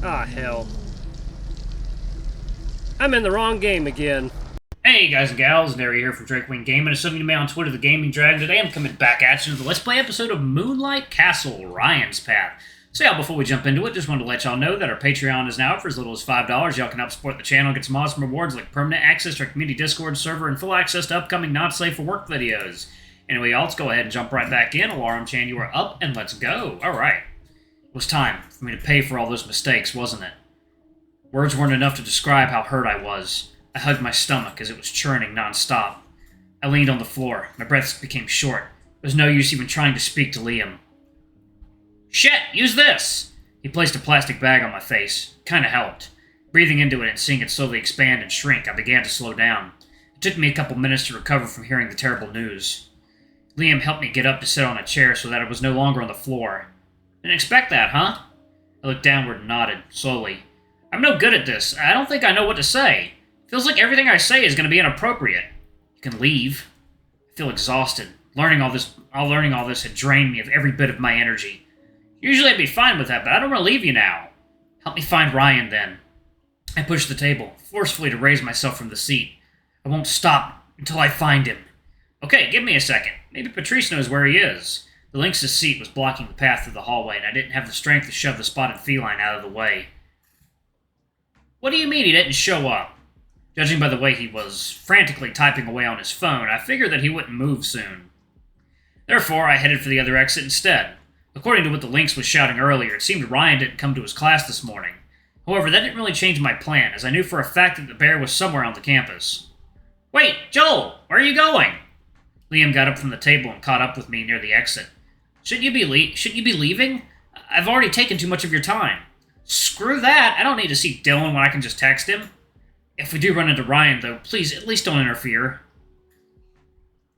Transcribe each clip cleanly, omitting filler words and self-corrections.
Ah, hell. I'm in the wrong game again. Hey guys and gals, Nary here from Drakewing Gaming, and something to me on Twitter, The Gaming Dragon. Today I'm coming back at you with the Let's Play episode of Moonlight Castle, Ryan's Path. So yeah, before we jump into it, just wanted to let y'all know that our Patreon is now up for as little as $5. Y'all can help support the channel, get some awesome rewards like permanent access to our community Discord server and full access to upcoming not safe for work videos. Anyway, y'all, let's go ahead and jump right back in. Alarm Chan, you are up, and let's go. Alright. It was time for me to pay for all those mistakes, wasn't it? Words weren't enough to describe how hurt I was. I hugged my stomach as it was churning non-stop. I leaned on the floor. My breath became short. There was no use even trying to speak to Liam. Shit, use this! He placed a plastic bag on my face. Kinda helped. Breathing into it and seeing it slowly expand and shrink, I began to slow down. It took me a couple minutes to recover from hearing the terrible news. Liam helped me get up to sit on a chair so that I was no longer on the floor. Didn't expect that, huh? I looked downward and nodded, slowly. I'm no good at this. I don't think I know what to say. Feels like everything I say is going to be inappropriate. You can leave. I feel exhausted. Learning all this had drained me of every bit of my energy. Usually I'd be fine with that, but I don't want to leave you now. Help me find Ryan, then. I pushed the table, forcefully to raise myself from the seat. I won't stop until I find him. Okay, give me a second. Maybe Patrice knows where he is. The lynx's seat was blocking the path through the hallway, and I didn't have the strength to shove the spotted feline out of the way. What do you mean he didn't show up? Judging by the way he was frantically typing away on his phone, I figured that he wouldn't move soon. Therefore, I headed for the other exit instead. According to what the lynx was shouting earlier, it seemed Ryan didn't come to his class this morning. However, that didn't really change my plan, as I knew for a fact that the bear was somewhere on the campus. Wait, Joel, where are you going? Liam got up from the table and caught up with me near the exit. Shouldn't you be leaving? I've already taken too much of your time. Screw that! I don't need to see Dylan when I can just text him. If we do run into Ryan, though, please at least don't interfere.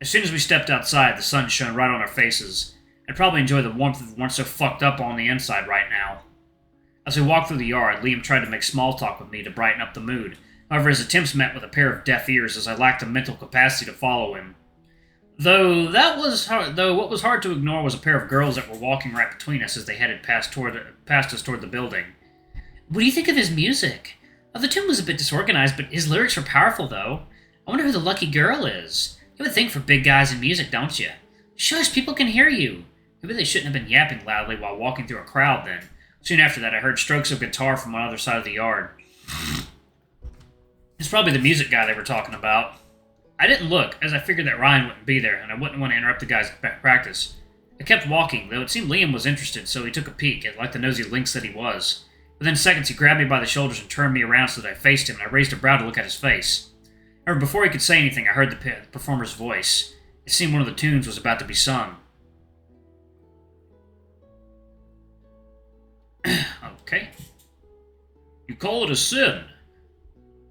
As soon as we stepped outside, the sun shone right on our faces. I'd probably enjoy the warmth if we weren't so fucked up on the inside right now. As we walked through the yard, Liam tried to make small talk with me to brighten up the mood. However, his attempts met with a pair of deaf ears as I lacked the mental capacity to follow him. Though what was hard to ignore was a pair of girls that were walking right between us as they headed past us toward the building. What do you think of his music? The tune was a bit disorganized, but his lyrics were powerful, though. I wonder who the lucky girl is. You would think for big guys in music, don't you? Shush, people can hear you. Maybe they shouldn't have been yapping loudly while walking through a crowd, then. Soon after that, I heard strokes of guitar from on the other side of the yard. It's probably the music guy they were talking about. I didn't look, as I figured that Ryan wouldn't be there, and I wouldn't want to interrupt the guy's practice. I kept walking, though it seemed Liam was interested, so he took a peek, like the nosy lynx that he was. Within seconds, he grabbed me by the shoulders and turned me around so that I faced him, and I raised a brow to look at his face. However, before he could say anything, I heard the performer's voice. It seemed one of the tunes was about to be sung. Okay. You call it a sin.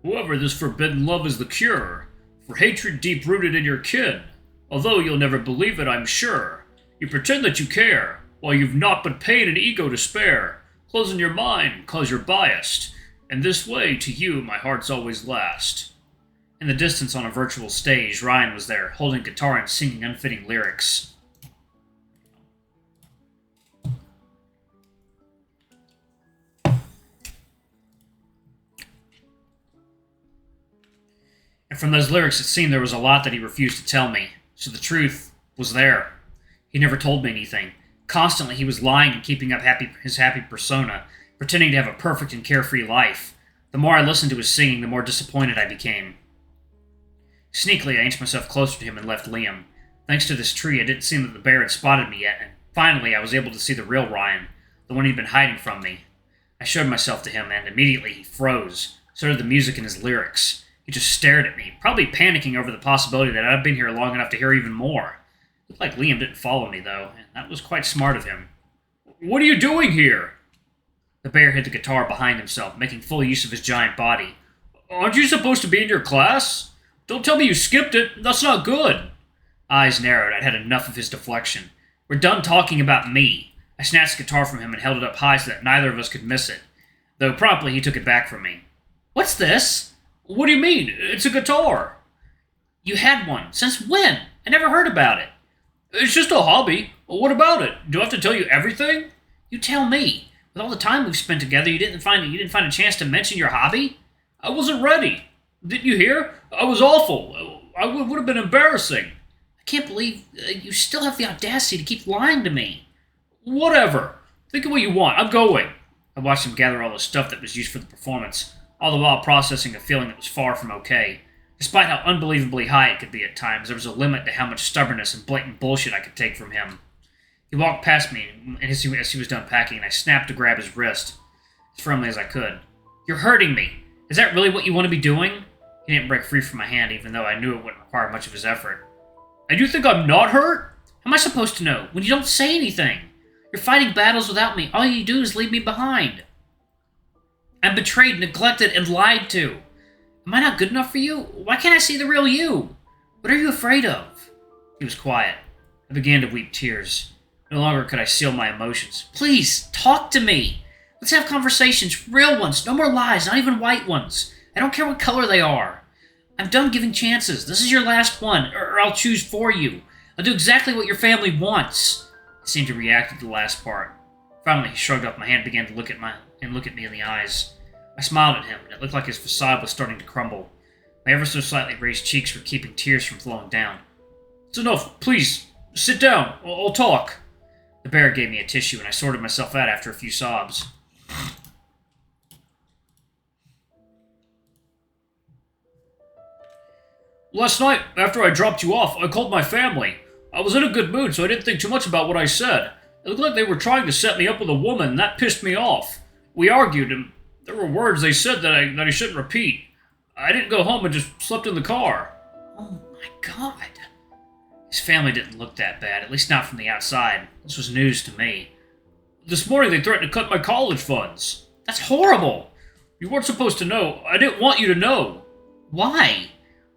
However, this forbidden love is the cure, for hatred deep-rooted in your kin. Although you'll never believe it, I'm sure. You pretend that you care, while you've naught but pain and ego to spare. Closing your mind, cause you're biased. And this way, to you, my heart's always last. In the distance on a virtual stage, Ryan was there, holding guitar and singing unfitting lyrics. And from those lyrics, it seemed there was a lot that he refused to tell me. So the truth was there. He never told me anything. Constantly, he was lying and keeping up his happy persona, pretending to have a perfect and carefree life. The more I listened to his singing, the more disappointed I became. Sneakily, I inched myself closer to him and left Liam. Thanks to this tree, it didn't seem that the bear had spotted me yet, and finally I was able to see the real Ryan, the one he'd been hiding from me. I showed myself to him, and immediately he froze. So did the music and his lyrics. He just stared at me, probably panicking over the possibility that I'd been here long enough to hear even more. Looked like Liam didn't follow me, though, and that was quite smart of him. What are you doing here? The bear hid the guitar behind himself, making full use of his giant body. Aren't you supposed to be in your class? Don't tell me you skipped it. That's not good. Eyes narrowed. I'd had enough of his deflection. We're done talking about me. I snatched the guitar from him and held it up high so that neither of us could miss it. Though promptly he took it back from me. What's this? What do you mean? It's a guitar. You had one. Since when? I never heard about it. It's just a hobby. What about it? Do I have to tell you everything? You tell me. With all the time we've spent together, you didn't find a chance to mention your hobby? I wasn't ready. Didn't you hear? I was awful. I would have been embarrassing. I can't believe you still have the audacity to keep lying to me. Whatever. Think of what you want. I'm going. I watched him gather all the stuff that was used for the performance, all the while processing a feeling that was far from okay. Despite how unbelievably high it could be at times, there was a limit to how much stubbornness and blatant bullshit I could take from him. He walked past me as he was done packing, and I snapped to grab his wrist as firmly as I could. You're hurting me. Is that really what you want to be doing? He didn't break free from my hand, even though I knew it wouldn't require much of his effort. And you think I'm not hurt? How am I supposed to know when you don't say anything? You're fighting battles without me. All you do is leave me behind. I'm betrayed, neglected, and lied to. Am I not good enough for you? Why can't I see the real you? What are you afraid of? He was quiet. I began to weep tears. No longer could I seal my emotions. Please, talk to me. Let's have conversations, real ones, no more lies, not even white ones. I don't care what color they are. I'm done giving chances. This is your last one, or I'll choose for you. I'll do exactly what your family wants. I seemed to react to the last part. Finally, he shrugged off my hand and began to look at me in the eyes. I smiled at him, and it looked like his facade was starting to crumble. My ever so slightly raised cheeks were keeping tears from flowing down. It's enough. Please, sit down. I'll talk. The bear gave me a tissue, and I sorted myself out after a few sobs. Last night, after I dropped you off, I called my family. I was in a good mood, so I didn't think too much about what I said. It looked like they were trying to set me up with a woman, and that pissed me off. We argued, and there were words they said that I shouldn't repeat. I didn't go home and just slept in the car. Oh my god. His family didn't look that bad, at least not from the outside. This was news to me. This morning they threatened to cut my college funds. That's horrible. You weren't supposed to know. I didn't want you to know. Why?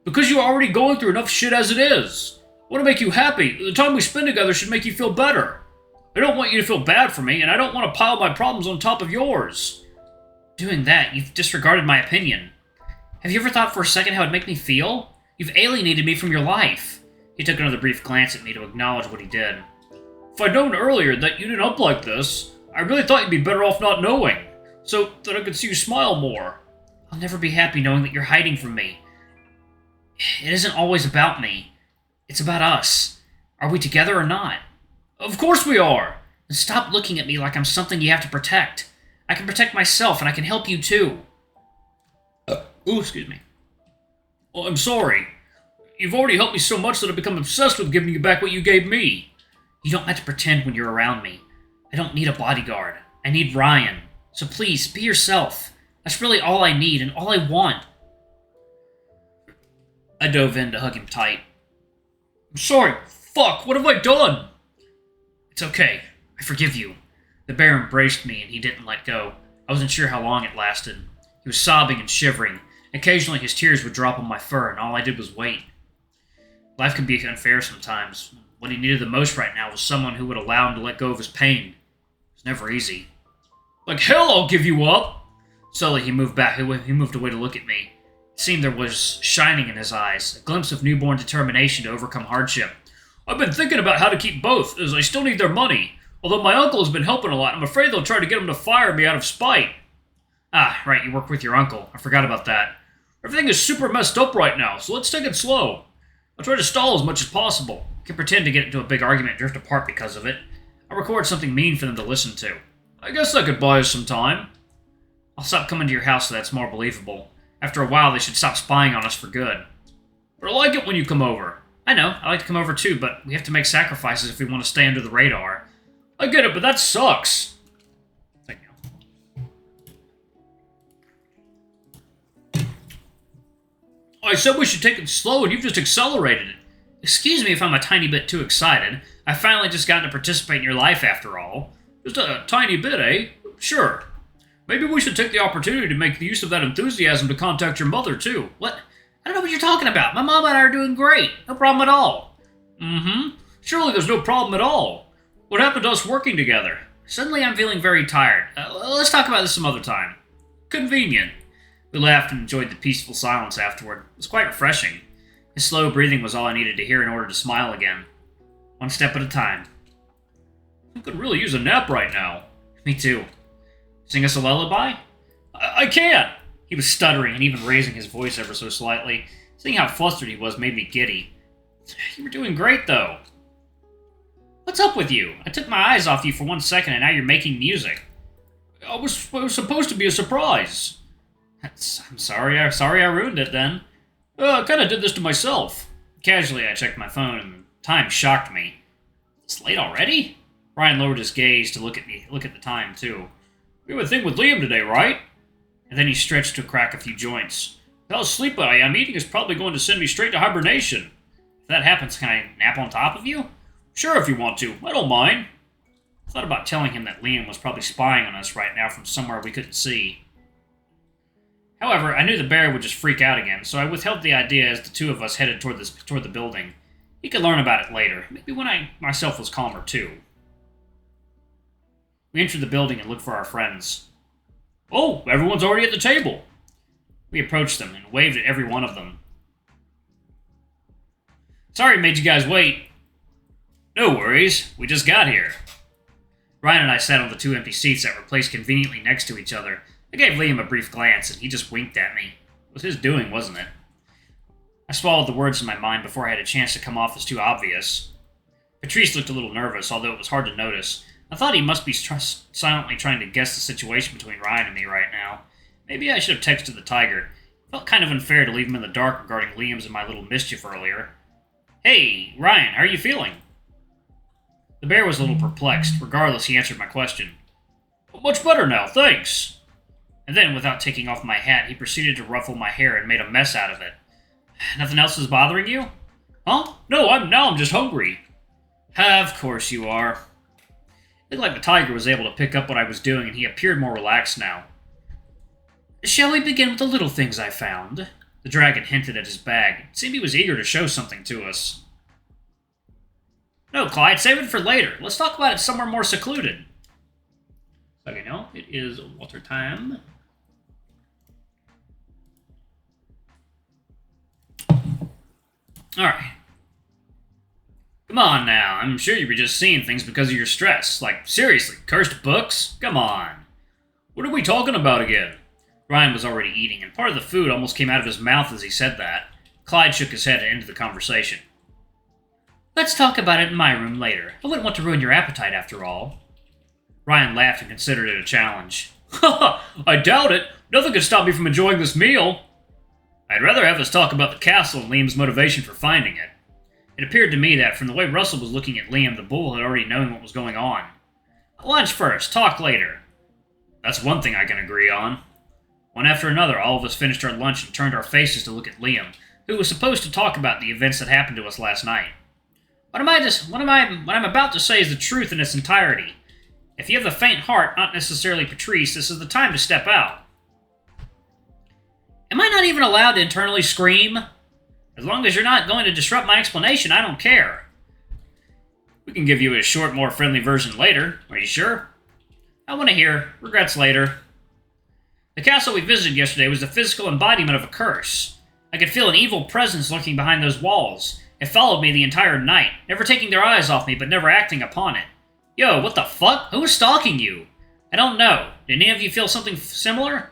Because you're already going through enough shit as it is. I want to make you happy. The time we spend together should make you feel better. I don't want you to feel bad for me, and I don't want to pile my problems on top of yours. Doing that, you've disregarded my opinion. Have you ever thought for a second how it'd make me feel? You've alienated me from your life. He took another brief glance at me to acknowledge what he did. If I'd known earlier that you'd end up like this, I really thought you'd be better off not knowing, so that I could see you smile more. I'll never be happy knowing that you're hiding from me. It isn't always about me. It's about us. Are we together or not? Of course we are! And stop looking at me like I'm something you have to protect. I can protect myself, and I can help you too. Excuse me. Oh, I'm sorry. You've already helped me so much that I've become obsessed with giving you back what you gave me. You don't have to pretend when you're around me. I don't need a bodyguard. I need Ryan. So please, be yourself. That's really all I need and all I want. I dove in to hug him tight. I'm sorry. Fuck, what have I done? It's okay. I forgive you. The bear embraced me and he didn't let go. I wasn't sure how long it lasted. He was sobbing and shivering. Occasionally his tears would drop on my fur and all I did was wait. Life can be unfair sometimes. What he needed the most right now was someone who would allow him to let go of his pain. It's never easy. Like hell I'll give you up! Slowly he moved back. He moved away to look at me. It seemed there was shining in his eyes, a glimpse of newborn determination to overcome hardship. I've been thinking about how to keep both, as I still need their money. Although my uncle has been helping a lot, I'm afraid they'll try to get him to fire me out of spite. Ah, right, you work with your uncle. I forgot about that. Everything is super messed up right now, so let's take it slow. I'll try to stall as much as possible. I can pretend to get into a big argument and drift apart because of it. I'll record something mean for them to listen to. I guess that could buy us some time. I'll stop coming to your house so that's more believable. After a while, they should stop spying on us for good. But I like it when you come over. I know, I like to come over too, but we have to make sacrifices if we want to stay under the radar. I get it, but that sucks. Thank you. I said we should take it slow, and you've just accelerated it. Excuse me if I'm a tiny bit too excited. I finally just got to participate in your life after all. Just a tiny bit, eh? Sure. Maybe we should take the opportunity to make use of that enthusiasm to contact your mother, too. What? I don't know what you're talking about. My mom and I are doing great. No problem at all. Mm-hmm. Surely there's no problem at all. What happened to us working together? Suddenly I'm feeling very tired. Let's talk about this some other time. Convenient. We laughed and enjoyed the peaceful silence afterward. It was quite refreshing. His slow breathing was all I needed to hear in order to smile again. One step at a time. I could really use a nap right now. Me too. Sing us a lullaby? I can't! He was stuttering and even raising his voice ever so slightly. Seeing how flustered he was made me giddy. You were doing great, though. What's up with you? I took my eyes off you for 1 second and now you're making music. It was supposed to be a surprise. I'm sorry I ruined it then. I kind of did this to myself. Casually, I checked my phone and the time shocked me. It's late already? Ryan lowered his gaze to look at the time, too. We have a thing with Liam today, right? And then he stretched to crack a few joints. How sleepy I am, eating is probably going to send me straight to hibernation. If that happens, can I nap on top of you? Sure, if you want to. I don't mind. I thought about telling him that Liam was probably spying on us right now from somewhere we couldn't see. However, I knew the bear would just freak out again, so I withheld the idea as the two of us headed toward the building. He could learn about it later, maybe when I myself was calmer too. We entered the building and looked for our friends. Oh, everyone's already at the table. We approached them and waved at every one of them. Sorry made you guys wait. No worries, we just got here. Ryan and I sat on the 2 empty seats that were placed conveniently next to each other. I gave Liam a brief glance, and he just winked at me. It was his doing, wasn't it? I swallowed the words in my mind before I had a chance to come off as too obvious. Patrice looked a little nervous, although it was hard to notice. I thought he must be silently trying to guess the situation between Ryan and me right now. Maybe I should have texted the tiger. It felt kind of unfair to leave him in the dark regarding Liam's and my little mischief earlier. Hey, Ryan, how are you feeling? The bear was a little perplexed. Regardless, he answered my question. Much better now, thanks. And then, without taking off my hat, he proceeded to ruffle my hair and made a mess out of it. Nothing else is bothering you? Huh? No, I'm just hungry. Of course you are. It looked like the tiger was able to pick up what I was doing, and he appeared more relaxed now. Shall we begin with the little things I found? The dragon hinted at his bag. It seemed he was eager to show something to us. No, Clyde, save it for later. Let's talk about it somewhere more secluded. Okay, no, it is water time. Alright. Come on now, I'm sure you were just seeing things because of your stress. Like, seriously, cursed books? Come on. What are we talking about again? Ryan was already eating, and part of the food almost came out of his mouth as he said that. Clyde shook his head and ended the conversation. Let's talk about it in my room later. I wouldn't want to ruin your appetite after all. Ryan laughed and considered it a challenge. Ha! I doubt it. Nothing could stop me from enjoying this meal. I'd rather have us talk about the castle and Liam's motivation for finding it. It appeared to me that, from the way Russell was looking at Liam, the bull had already known what was going on. Lunch first, talk later. That's one thing I can agree on. One after another, all of us finished our lunch and turned our faces to look at Liam, who was supposed to talk about the events that happened to us last night. What I'm about to say is the truth in its entirety. If you have a faint heart, not necessarily Patrice, this is the time to step out. Am I not even allowed to internally scream? As long as you're not going to disrupt my explanation, I don't care. We can give you a short, more friendly version later. Are you sure? I want to hear. Regrets later. The castle we visited yesterday was the physical embodiment of a curse. I could feel an evil presence lurking behind those walls. It followed me the entire night, never taking their eyes off me, but never acting upon it. Yo, what the fuck? Who was stalking you? I don't know. Did any of you feel something similar?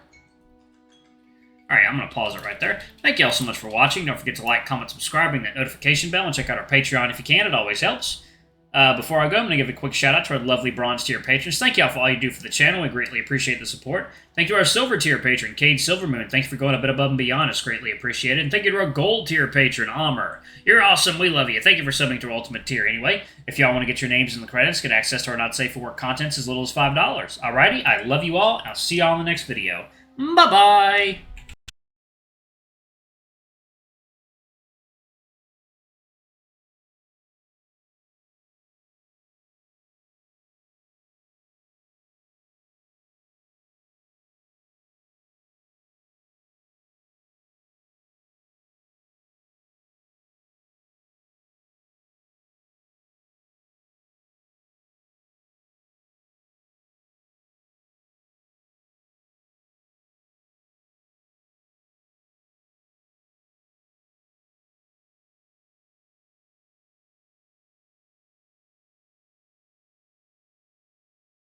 Alright, I'm going to pause it right there. Thank you all so much for watching. Don't forget to like, comment, subscribe, ring that notification bell, and check out our Patreon if you can. It always helps. Before I go, I'm going to give a quick shout out to our lovely bronze tier patrons. Thank you all for all you do for the channel. We greatly appreciate the support. Thank you to our silver tier patron, Cade Silvermoon. Thank you for going a bit above and beyond. It's greatly appreciated. And thank you to our gold tier patron, Amr. You're awesome. We love you. Thank you for subbing to our ultimate tier. Anyway, if y'all want to get your names in the credits, get access to our not safe for work contents as little as $5. Alrighty, I love you all, and I'll see y'all in the next video. Bye-bye!